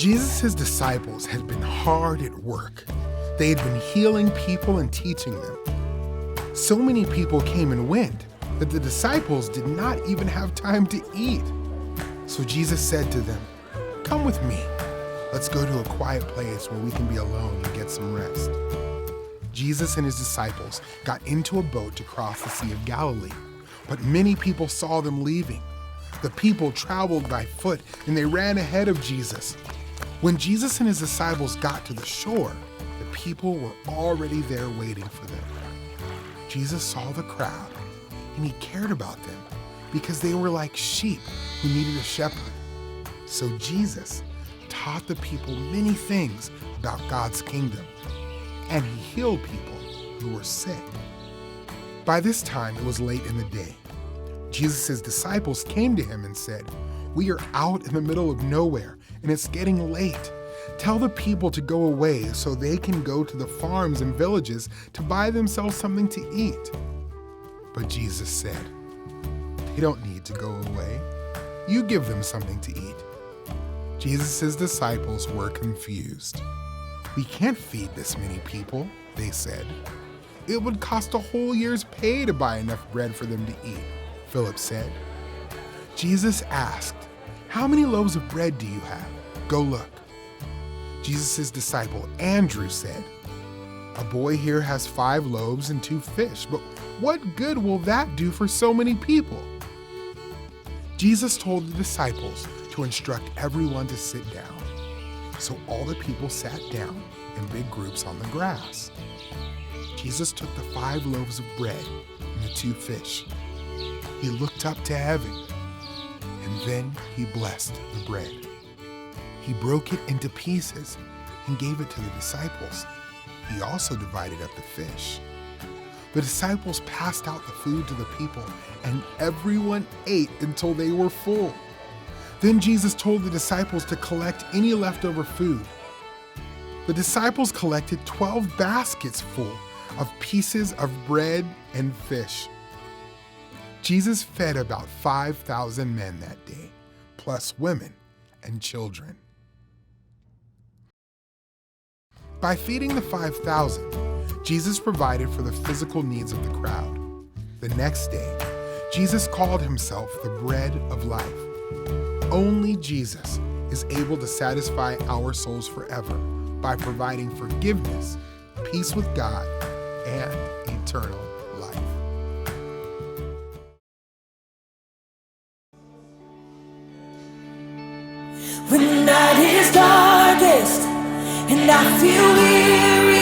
Jesus' disciples had been hard at work. They had been healing people and teaching them. So many people came and went that the disciples did not even have time to eat. So Jesus said to them, "Come with me. Let's go to a quiet place where we can be alone and get some rest." Jesus and his disciples got into a boat to cross the Sea of Galilee, but many people saw them leaving. The people traveled by foot and they ran ahead of Jesus. When Jesus and his disciples got to the shore, the people were already there waiting for them. Jesus saw the crowd and he cared about them because they were like sheep who needed a shepherd. So Jesus taught the people many things about God's kingdom, and he healed people who were sick. By this time, it was late in the day. Jesus' disciples came to him and said, "We are out in the middle of nowhere, and it's getting late. Tell the people to go away so they can go to the farms and villages to buy themselves something to eat." But Jesus said, "They don't need to go away. You give them something to eat." Jesus' disciples were confused. "We can't feed this many people," they said. "It would cost a whole year's pay to buy enough bread for them to eat," Philip said. Jesus asked, "How many loaves of bread do you have? Go look." Jesus' disciple Andrew said, "A boy here has 5 loaves and 2 fish, but what good will that do for so many people?" Jesus told the disciples to instruct everyone to sit down. So all the people sat down in big groups on the grass. Jesus took the 5 loaves of bread and the 2 fish. He looked up to heaven, and then he blessed the bread. He broke it into pieces and gave it to the disciples. He also divided up the fish. The disciples passed out the food to the people, and everyone ate until they were full. Then Jesus told the disciples to collect any leftover food. The disciples collected 12 baskets full of pieces of bread and fish. Jesus fed about 5,000 men that day, plus women and children. By feeding the 5,000, Jesus provided for the physical needs of the crowd. The next day, Jesus called himself the bread of life. Only Jesus is able to satisfy our souls forever by providing forgiveness, peace with God, and eternal life. When the night is darkest and I feel weary